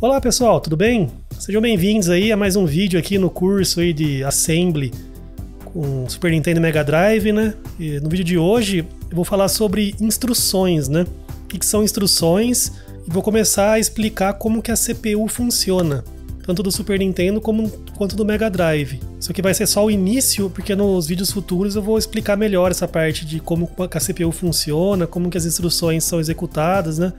Olá pessoal, tudo bem? Sejam bem-vindos aí a mais um vídeo aqui no curso aí de Assembly com Super Nintendo e Mega Drive, né? E no vídeo de hoje eu vou falar sobre instruções, né? O que são instruções e vou começar a explicar como que a CPU funciona, tanto do Super Nintendo quanto do Mega Drive. Isso aqui vai ser só o início, porque nos vídeos futuros eu vou explicar melhor essa parte de como a CPU funciona, como que as instruções são executadas, né?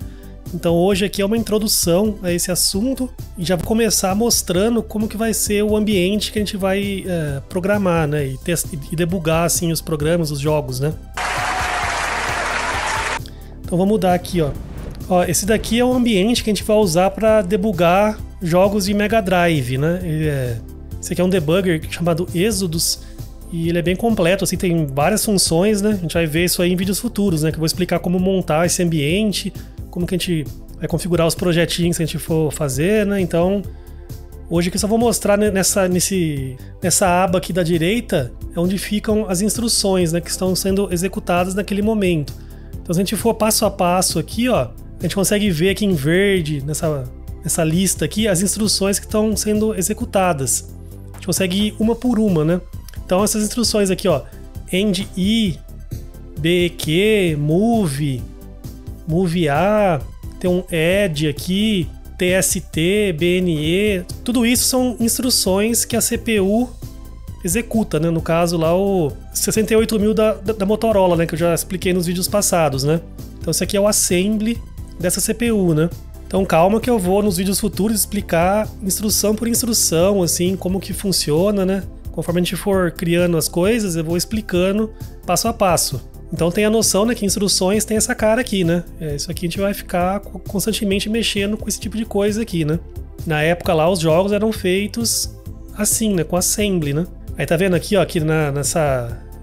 Então hoje aqui é uma introdução a esse assunto e já vou começar mostrando como que vai ser o ambiente que a gente vai programar, né? E debugar assim os programas, os jogos, né? Então vamos mudar aqui, ó. Esse daqui é o ambiente que a gente vai usar para debugar jogos de Mega Drive, né? Esse aqui é um debugger chamado Exodus e ele é bem completo, assim, tem várias funções, né? A gente vai ver isso aí em vídeos futuros, né? Que eu vou explicar como montar esse ambiente, como que a gente vai configurar os projetinhos que a gente for fazer, né? Então, hoje aqui eu só vou mostrar nessa aba aqui da direita, é onde ficam as instruções, né? Que estão sendo executadas naquele momento. Então, se a gente for passo a passo aqui, ó, a gente consegue ver aqui em verde, nessa lista aqui, as instruções que estão sendo executadas. A gente consegue ir uma por uma, né? Então, essas instruções aqui, ó, end I, BEQ, move A, tem um add aqui, TST, BNE, tudo isso são instruções que a CPU executa, né? No caso lá o 68000 da Motorola, né? Que eu já expliquei nos vídeos passados, né? Então esse aqui é o assembly dessa CPU, né? Então calma que eu vou nos vídeos futuros explicar instrução por instrução, assim, como que funciona, né? Conforme a gente for criando as coisas, eu vou explicando passo a passo. Então tem a noção, né, que instruções tem essa cara aqui, né? Isso aqui a gente vai ficar constantemente mexendo com esse tipo de coisa aqui, né? Na época lá os jogos eram feitos assim, né, com assembly, né? Aí tá vendo aqui, ó, aqui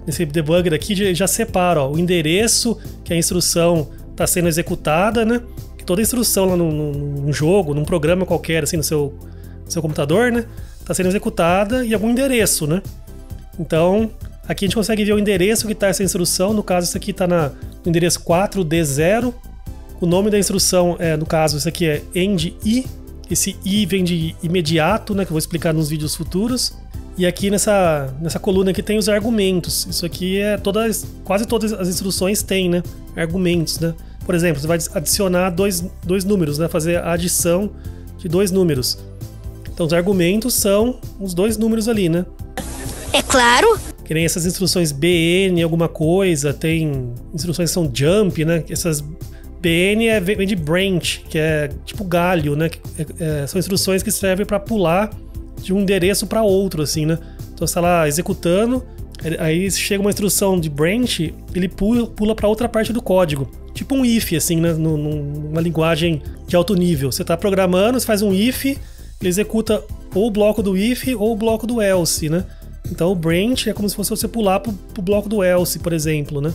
nesse debugger aqui já separa, ó, o endereço que a instrução está sendo executada, né? Que toda instrução lá num jogo, num programa qualquer, assim, no seu computador, né? Está sendo executada e algum endereço, né? Então aqui a gente consegue ver o endereço que está essa instrução. No caso, isso aqui está no endereço 4D0. O nome da instrução, no caso, isso aqui é end I. Esse I vem de imediato, né, que eu vou explicar nos vídeos futuros. E aqui nessa coluna aqui tem os argumentos. Isso aqui quase todas as instruções têm, né, argumentos, né? Por exemplo, você vai adicionar dois números, né, fazer a adição de dois números. Então os argumentos são os dois números ali, né? É claro! Que nem essas instruções BN alguma coisa, tem instruções que são jump, né? Essas BN vem de branch, que é tipo galho, né? São instruções que servem para pular de um endereço para outro, assim, né? Então você tá lá executando, aí chega uma instrução de branch, ele pula para outra parte do código. Tipo um if, assim, né? Numa linguagem de alto nível. Você tá programando, você faz um if, ele executa ou o bloco do if ou o bloco do else, né? Então o branch é como se fosse você pular pro bloco do else, por exemplo, né?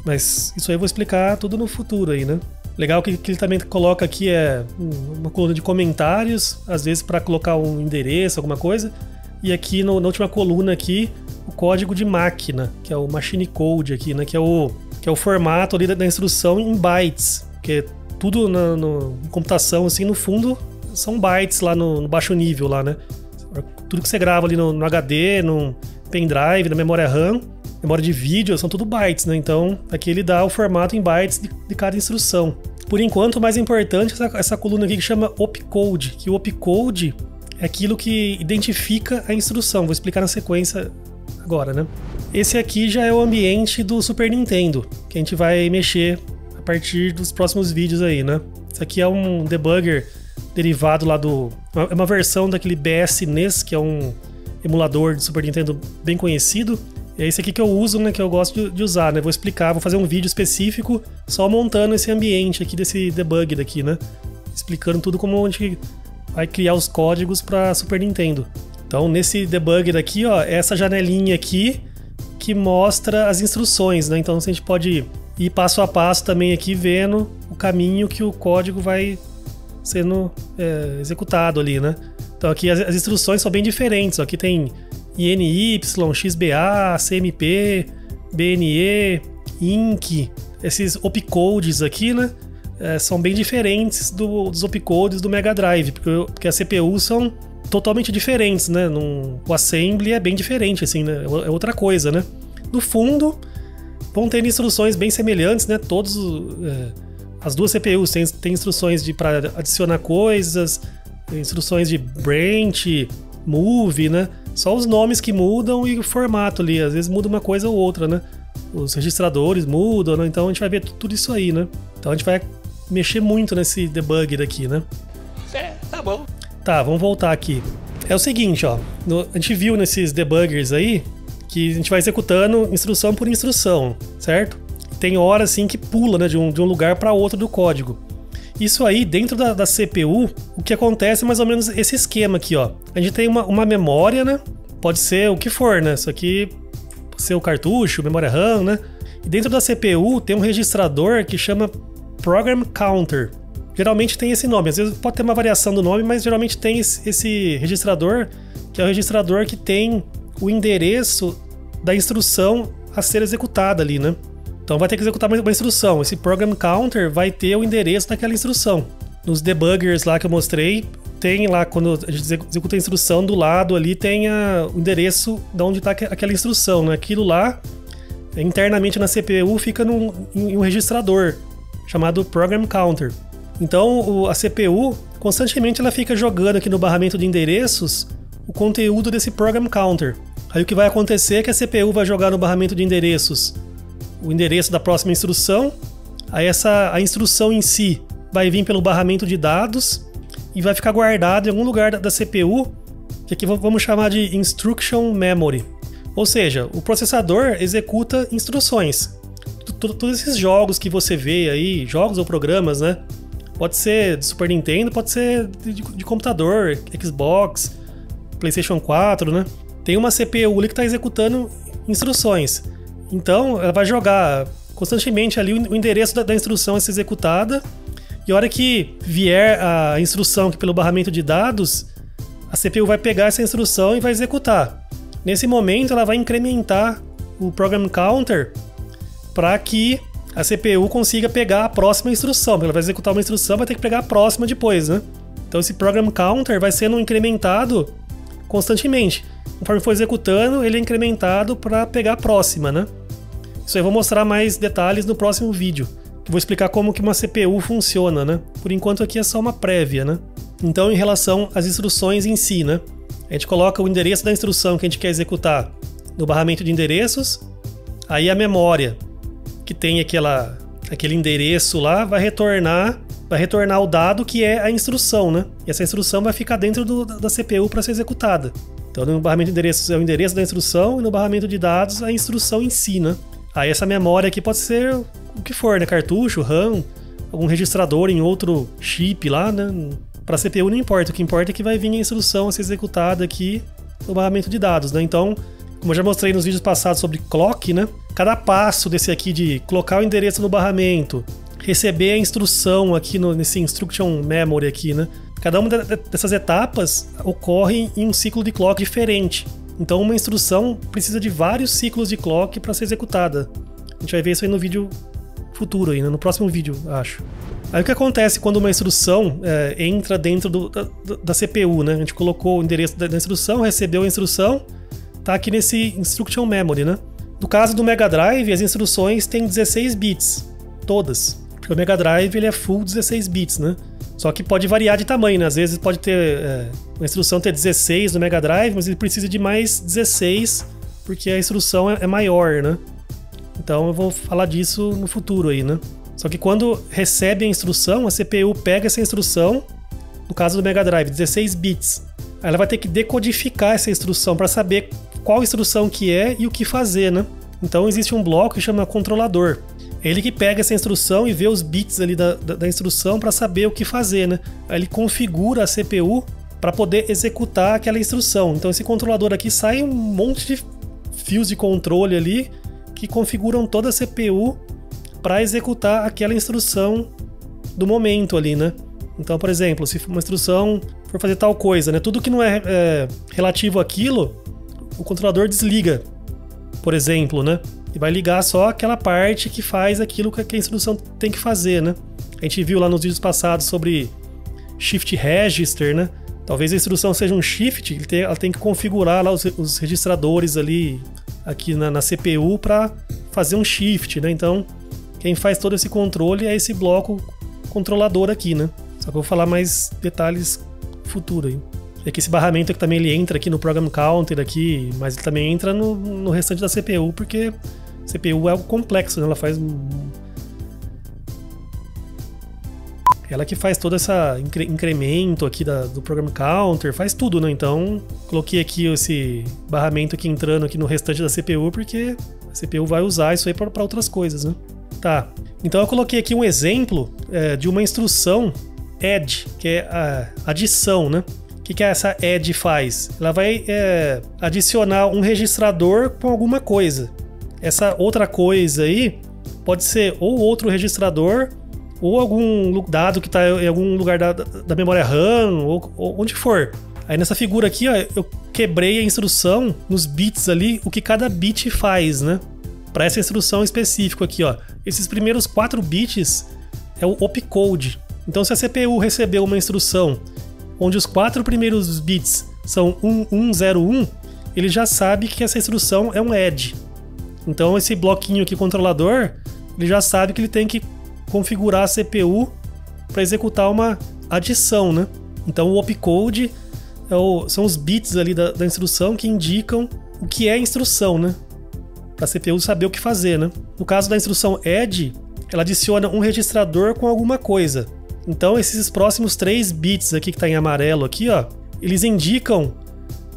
Mas isso aí eu vou explicar tudo no futuro aí, né? Legal que ele também coloca aqui uma coluna de comentários, às vezes para colocar um endereço, alguma coisa. E aqui na última coluna aqui, o código de máquina, que é o machine code aqui, né? Que é o formato ali da instrução em bytes. Porque tudo na computação, assim, no fundo, são bytes lá no baixo nível lá, né? Tudo que você grava ali no HD, no pendrive, na memória RAM, memória de vídeo, são tudo bytes, né? Então, aqui ele dá o formato em bytes de cada instrução. Por enquanto, o mais importante é essa coluna aqui que chama opcode, que o opcode é aquilo que identifica a instrução. Vou explicar na sequência agora, né? Esse aqui já é o ambiente do Super Nintendo, que a gente vai mexer a partir dos próximos vídeos aí, né? Esse aqui é um debugger derivado lá é uma versão daquele BSNES, que é um emulador de Super Nintendo bem conhecido. E é esse aqui que eu uso, né, que eu gosto de usar, né? Vou explicar, vou fazer um vídeo específico só montando esse ambiente aqui desse debug daqui, né? Explicando tudo como a gente vai criar os códigos para Super Nintendo. Então, nesse debugger aqui, ó, essa janelinha aqui que mostra as instruções, né? Então, a gente pode ir passo a passo também aqui vendo o caminho que o código vai sendo executado ali, né? Então aqui as instruções são bem diferentes. Aqui tem INY, XBA, CMP, BNE, INC, esses opcodes aqui, né? são bem diferentes dos opcodes do Mega Drive, porque as CPUs são totalmente diferentes, né? O assembly é bem diferente, assim, né? É outra coisa, né? No fundo, vão ter instruções bem semelhantes, né? As duas CPUs têm instruções para adicionar coisas, instruções de branch, move, né? Só os nomes que mudam e o formato ali, às vezes muda uma coisa ou outra, né? Os registradores mudam, né? Então a gente vai ver tudo isso aí, né? Então a gente vai mexer muito nesse debug daqui, né? Tá bom. Tá, vamos voltar aqui. É o seguinte, ó. A gente viu nesses debuggers aí que a gente vai executando instrução por instrução, certo? Tem hora assim que pula, né, de um lugar para outro do código. Isso aí, dentro da CPU, o que acontece é mais ou menos esse esquema aqui, ó. A gente tem uma memória, né? Pode ser o que for, né? Isso aqui pode ser o cartucho, memória RAM, né? E dentro da CPU tem um registrador que chama Program Counter. Geralmente tem esse nome, às vezes pode ter uma variação do nome, mas geralmente tem esse registrador, que é o registrador que tem o endereço da instrução a ser executada ali, né? Então vai ter que executar uma instrução. Esse Program Counter vai ter o endereço daquela instrução. Nos debuggers lá que eu mostrei, tem lá, quando a gente executa a instrução, do lado ali tem o endereço de onde está aquela instrução, né? Aquilo lá, internamente na CPU, fica em um registrador chamado Program Counter. Então a CPU constantemente ela fica jogando aqui no barramento de endereços o conteúdo desse Program Counter. Aí o que vai acontecer é que a CPU vai jogar no barramento de endereços o endereço da próxima instrução, aí a instrução em si vai vir pelo barramento de dados e vai ficar guardado em algum lugar da CPU, que aqui vamos chamar de Instruction Memory. Ou seja, o processador executa instruções. Todos esses jogos que você vê aí, jogos ou programas, né? Pode ser de Super Nintendo, pode ser de computador, Xbox, PlayStation 4, né? Tem uma CPU ali que está executando instruções. Então, ela vai jogar constantemente ali o endereço da instrução a ser executada, e a hora que vier a instrução aqui pelo barramento de dados, a CPU vai pegar essa instrução e vai executar. Nesse momento, ela vai incrementar o Program Counter para que a CPU consiga pegar a próxima instrução. Ela vai executar uma instrução, vai ter que pegar a próxima depois, né? Então esse Program Counter vai sendo incrementado constantemente. Conforme for executando, ele é incrementado para pegar a próxima, né? Isso aí eu vou mostrar mais detalhes no próximo vídeo. Eu vou explicar como que uma CPU funciona, né? Por enquanto aqui é só uma prévia, né? Então em relação às instruções em si, né? A gente coloca o endereço da instrução que a gente quer executar no barramento de endereços, aí a memória que tem aquele endereço lá vai retornar o dado que é a instrução, né? E essa instrução vai ficar dentro da CPU para ser executada. Então no barramento de endereços é o endereço da instrução e no barramento de dados a instrução em si, né? Aí essa memória aqui pode ser o que for, né? Cartucho, RAM, algum registrador em outro chip lá, né? Para a CPU não importa, o que importa é que vai vir a instrução a ser executada aqui no barramento de dados, né? Então, como eu já mostrei nos vídeos passados sobre clock, né? Cada passo desse aqui de colocar o endereço no barramento, receber a instrução aqui nesse Instruction Memory aqui, né? Cada uma dessas etapas ocorre em um ciclo de clock diferente. Então uma instrução precisa de vários ciclos de clock para ser executada. A gente vai ver isso aí no vídeo futuro, aí, né? No próximo vídeo, acho. Aí o que acontece quando uma instrução entra dentro da CPU, né? A gente colocou o endereço da instrução, recebeu a instrução, tá aqui nesse Instruction Memory, né? No caso do Mega Drive, as instruções têm 16 bits, todas. Porque o Mega Drive ele é full 16 bits, né? Só que pode variar de tamanho, né? Às vezes pode ter uma instrução ter 16 no Mega Drive, mas ele precisa de mais 16 porque a instrução é maior, né? Então eu vou falar disso no futuro aí, né? Só que quando recebe a instrução, a CPU pega essa instrução, no caso do Mega Drive, 16 bits. Aí ela vai ter que decodificar essa instrução para saber qual instrução que é e o que fazer, né? Então existe um bloco que chama controlador. É ele que pega essa instrução e vê os bits ali da instrução para saber o que fazer, né? Aí ele configura a CPU para poder executar aquela instrução. Então esse controlador aqui sai um monte de fios de controle ali que configuram toda a CPU para executar aquela instrução do momento ali, né? Então, por exemplo, se uma instrução for fazer tal coisa, né? Tudo que não é relativo àquilo, o controlador desliga, por exemplo, né? e vai ligar só aquela parte que faz aquilo que a instrução tem que fazer, né? A gente viu lá nos vídeos passados sobre Shift Register, né? Talvez a instrução seja um Shift, ela tem que configurar lá os registradores ali aqui na CPU para fazer um Shift, né? Então, quem faz todo esse controle é esse bloco controlador aqui, né? Só que eu vou falar mais detalhes futuro aí. E aqui esse barramento aqui também ele entra aqui no Program Counter aqui, mas ele também entra no restante da CPU, porque a CPU é algo complexo, né? Ela que faz todo esse incremento aqui do Program Counter, faz tudo, né? Então, coloquei aqui esse barramento aqui entrando aqui no restante da CPU, porque a CPU vai usar isso aí para outras coisas, né? Tá, então eu coloquei aqui um exemplo de uma instrução add, que é a adição, né? O que essa add faz? Ela vai adicionar um registrador com alguma coisa. Essa outra coisa aí pode ser ou outro registrador, ou algum dado que está em algum lugar da memória RAM, ou onde for. Aí nessa figura aqui, ó, eu quebrei a instrução nos bits ali, o que cada bit faz, né? Para essa instrução específica aqui, ó. Esses primeiros 4 bits é o opcode. Então se a CPU recebeu uma instrução onde os 4 primeiros bits são 1101, ele já sabe que essa instrução é um add. Então esse bloquinho aqui controlador, ele já sabe que ele tem que configurar a CPU para executar uma adição, né? Então o opcode são os bits ali da instrução que indicam o que é a instrução, né? Para a CPU saber o que fazer, né? No caso da instrução add, ela adiciona um registrador com alguma coisa. Então esses próximos 3 bits aqui que está em amarelo aqui, ó, eles indicam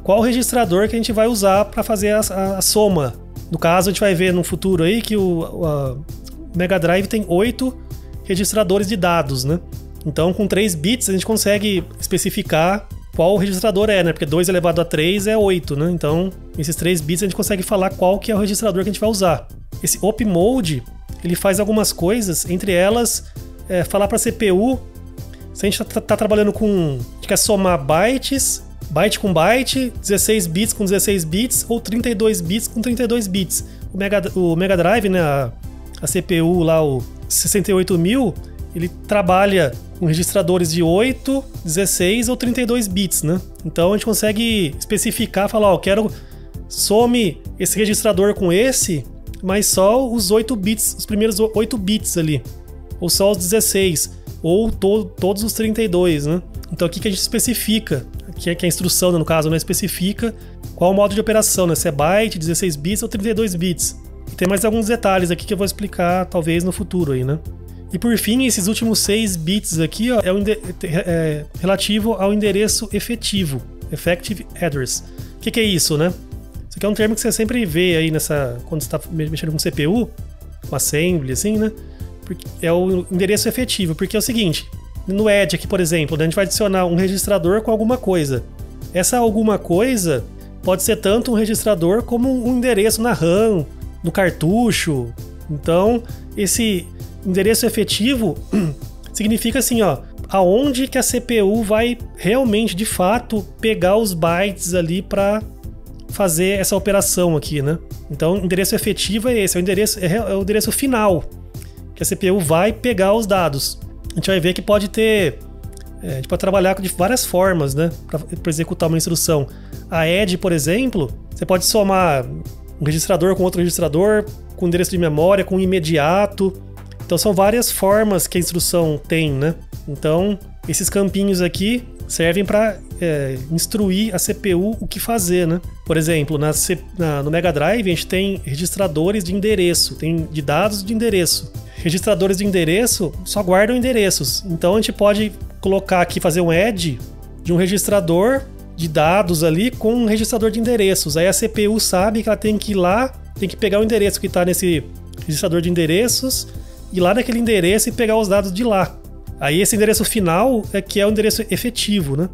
qual registrador que a gente vai usar para fazer a soma. No caso, a gente vai ver no futuro aí que o Mega Drive tem 8 registradores de dados, né? Então, com 3 bits, a gente consegue especificar qual registrador é, né? Porque 2 elevado a 3 é 8, né? Então, esses 3 bits a gente consegue falar qual que é o registrador que a gente vai usar. Esse opmode, ele faz algumas coisas, entre elas, falar para a CPU, se a gente tá trabalhando com... A gente quer somar bytes, byte com byte, 16 bits com 16 bits, ou 32 bits com 32 bits. O Mega Drive, né? A CPU lá, o 68000, ele trabalha com registradores de 8, 16 ou 32 bits, né? Então a gente consegue especificar, falar, ó, quero some esse registrador com esse, mas só os 8 bits, os primeiros 8 bits ali, ou só os 16, ou todos os 32, né? Então aqui que a gente especifica, que a instrução, no caso, né, especifica qual o modo de operação, né? Se é byte, 16 bits ou 32 bits. E tem mais alguns detalhes aqui que eu vou explicar, talvez, no futuro aí, né? E por fim, esses últimos 6 bits aqui, ó, relativo ao endereço efetivo, Effective Address. O que é isso, né? Isso aqui é um termo que você sempre vê aí quando você está mexendo com CPU, com assembly, assim, né? É o endereço efetivo, porque é o seguinte, no add aqui, por exemplo, né, a gente vai adicionar um registrador com alguma coisa. Essa alguma coisa pode ser tanto um registrador como um endereço na RAM, no cartucho. Então, esse endereço efetivo significa assim, ó, aonde que a CPU vai realmente, de fato, pegar os bytes ali para fazer essa operação aqui, né? Então, o endereço efetivo é esse, é o endereço final, que a CPU vai pegar os dados. A gente vai ver que pode ter... a gente pode trabalhar de várias formas, né, para executar uma instrução. A add, por exemplo, você pode somar um registrador com outro registrador, com endereço de memória, com imediato. Então são várias formas que a instrução tem, né? Então esses campinhos aqui servem para instruir a CPU o que fazer, né? Por exemplo, no Mega Drive a gente tem registradores de endereço, tem de dados de endereço. Registradores de endereço só guardam endereços. Então a gente pode colocar aqui, fazer um add de um registrador de dados ali com um registrador de endereços. Aí a CPU sabe que ela tem que ir lá, tem que pegar o endereço que está nesse registrador de endereços, ir lá naquele endereço e pegar os dados de lá. Aí esse endereço final é que é o endereço efetivo, né?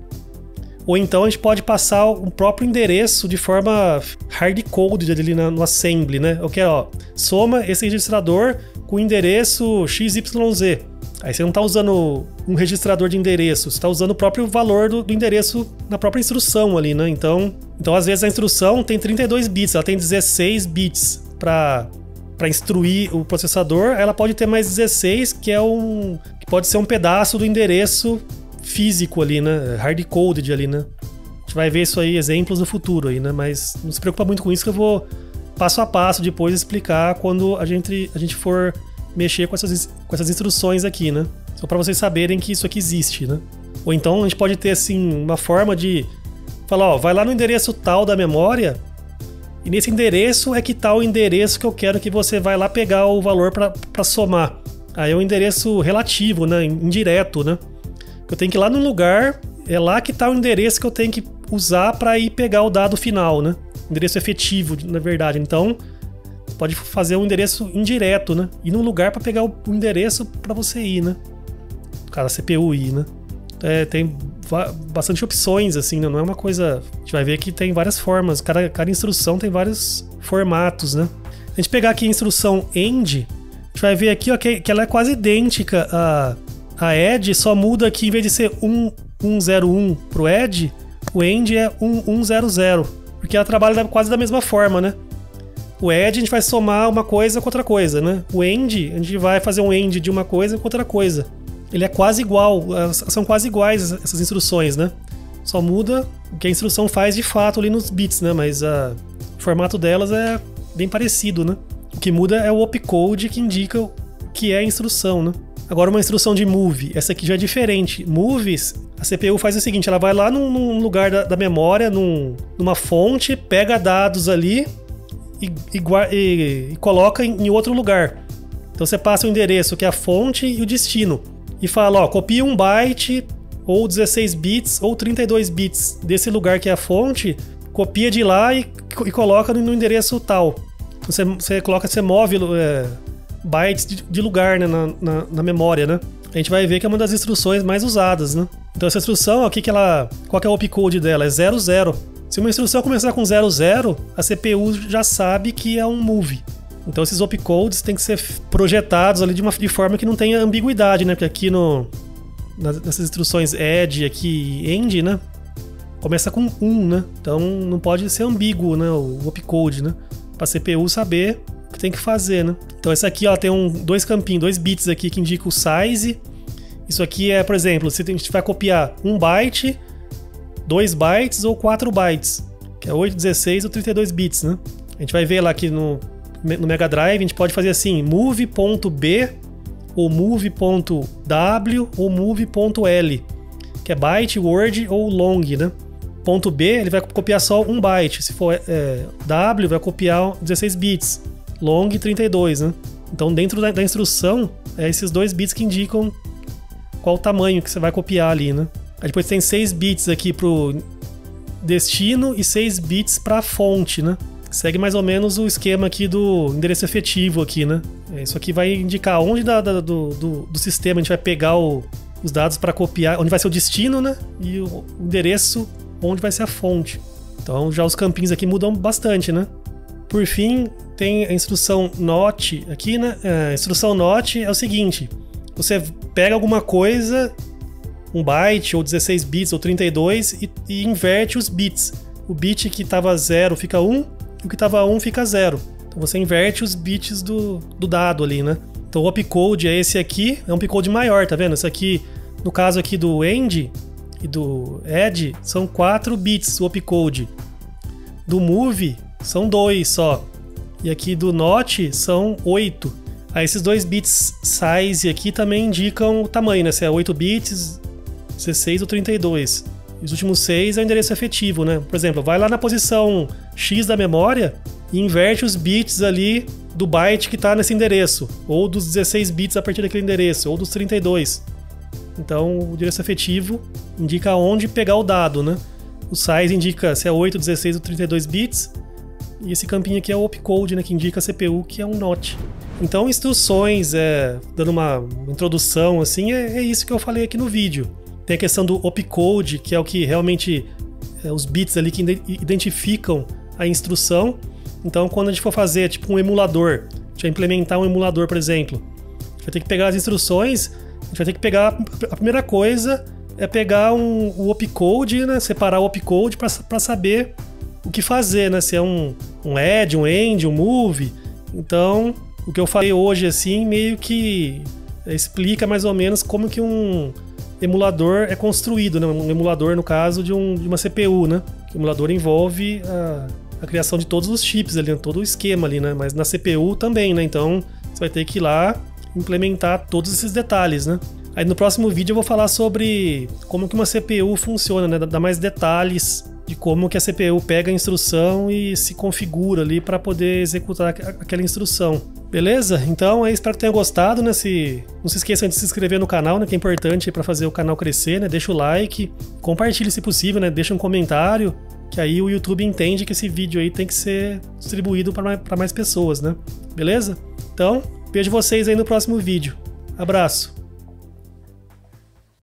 Ou então a gente pode passar o próprio endereço de forma hardcoded ali no assembly, né? Eu quero, ó, soma esse registrador com o endereço XYZ. Aí você não está usando um registrador de endereço, você está usando o próprio valor do endereço na própria instrução ali, né? Então às vezes a instrução tem 32 bits, ela tem 16 bits para para instruir o processador, ela pode ter mais 16, que pode ser um pedaço do endereço físico ali, né? Hard-coded ali, né? A gente vai ver isso aí, exemplos no futuro aí, né? Mas não se preocupa muito com isso, que eu vou passo a passo depois explicar quando a gente for mexer com essas instruções aqui, né? Só para vocês saberem que isso aqui existe, né? Ou então a gente pode ter, assim, uma forma de falar, ó, vai lá no endereço tal da memória e nesse endereço é que tá o endereço que eu quero que você vai lá pegar o valor para somar. Aí é um endereço relativo, né? Indireto, né? Eu tenho que ir lá no lugar, é lá que tá o endereço que eu tenho que usar para ir pegar o dado final, né? Endereço efetivo, na verdade. Então, você pode fazer um endereço indireto, né? Ir num lugar para pegar o endereço para você ir, né? No caso, a CPU ir, né? Tem bastante opções, assim, né? Não é uma coisa... A gente vai ver que tem várias formas. Cada instrução tem vários formatos, né? A gente pegar aqui a instrução END, a gente vai ver aqui, ó, que ela é quase idêntica a ED, só muda aqui, em vez de ser 1101 pro ED, o END é 1100, porque ela trabalha quase da mesma forma, né? O ED a gente vai somar uma coisa com outra coisa, né? O END, a gente vai fazer um END de uma coisa com outra coisa. Ele é quase igual, são quase iguais essas instruções, né? Só muda o que a instrução faz de fato ali nos bits, né? Mas o formato delas é bem parecido, né? O que muda é o opcode, que indica o que é a instrução, né? Agora uma instrução de move, essa aqui já é diferente. Moves, a CPU faz o seguinte, ela vai lá num lugar da memória, numa fonte, pega dados ali e coloca em outro lugar. Então você passa o endereço, que é a fonte, e o destino. E fala, ó, copia 1 byte, ou 16 bits, ou 32 bits desse lugar que é a fonte, copia de lá e coloca no endereço tal. Você move bytes de lugar, né, na memória, né? A gente vai ver que é uma das instruções mais usadas, né? Então essa instrução, ó, qual que é o opcode dela? É 00. Se uma instrução começar com 00, a CPU já sabe que é um move. Então esses opcodes têm que ser projetados ali de forma que não tenha ambiguidade, né? Porque aqui nessas instruções add aqui e end, né? Começa com 1, né? Então não pode ser ambíguo, né? O opcode, né? Para a CPU saber o que tem que fazer, né? Então esse aqui, ó, tem dois campinhos, 2 bits aqui que indica o size. Isso aqui é, por exemplo, se a gente vai copiar 1 byte, 2 bytes ou 4 bytes, que é 8, 16 ou 32 bits, né? A gente vai ver lá que no Mega Drive a gente pode fazer assim, move.b ou move.w ou move.l, que é byte, word ou long, né? Ponto B, ele vai copiar só 1 byte. Se for W, vai copiar 16 bits. Long, 32, né? Então, dentro da instrução, é esses 2 bits que indicam qual o tamanho que você vai copiar ali, né? Aí depois tem 6 bits aqui pro destino e 6 bits pra fonte, né? Segue mais ou menos o esquema aqui do endereço efetivo aqui, né? Isso aqui vai indicar onde do sistema a gente vai pegar os dados para copiar, onde vai ser o destino, né? E o endereço onde vai ser a fonte. Então já os campinhos aqui mudam bastante, né? Por fim, tem a instrução NOT aqui, né? A instrução NOT é o seguinte, você pega alguma coisa, 1 byte, ou 16 bits, ou 32, e inverte os bits. O bit que estava 0 fica 1, e o que estava 1 fica 0. Então você inverte os bits do dado ali, né? Então o opcode é esse aqui, é um opcode maior, tá vendo? Esse aqui, no caso aqui do END e do add, são 4 bits o opcode. Do move, são 2 só. E aqui do not, são 8. Aí esses 2 bits size aqui também indicam o tamanho, né? Se é 8 bits, 16 ou 32. E os últimos 6 é o endereço efetivo, né? Por exemplo, vai lá na posição X da memória e inverte os bits ali do byte que está nesse endereço, ou dos 16 bits a partir daquele endereço, ou dos 32. Então, o endereço efetivo indica onde pegar o dado, né? O size indica se é 8, 16 ou 32 bits, e esse campinho aqui é o opcode, né, que indica a CPU, que é um NOT. Então, instruções, dando uma introdução, assim, é isso que eu falei aqui no vídeo. Tem a questão do opcode, que é o que realmente os bits ali que identificam a instrução. Então, quando a gente for fazer tipo um emulador, a gente vai implementar um emulador, por exemplo, a gente vai ter que pegar as instruções, a gente vai ter que pegar... A primeira coisa é pegar o opcode, né? Separar o opcode para saber o que fazer, né? Se é um add, um end, um move. Então, o que eu falei hoje, assim, meio que explica mais ou menos como que um emulador é construído, né? Um emulador, no caso, de uma CPU, né? O emulador envolve a criação de todos os chips ali, todo o esquema ali, né? Mas na CPU também, né? Então, você vai ter que ir lá implementar todos esses detalhes, né? Aí no próximo vídeo eu vou falar sobre como que uma CPU funciona, né? Dar mais detalhes de como que a CPU pega a instrução e se configura ali para poder executar aquela instrução. Beleza? Então, espero que tenham gostado, né? Não se esqueçam de se inscrever no canal, né? Que é importante para fazer o canal crescer, né? Deixa o like, compartilhe se possível, né? Deixa um comentário, que aí o YouTube entende que esse vídeo aí tem que ser distribuído para mais pessoas, né? Beleza? Então, vejo vocês aí no próximo vídeo. Abraço!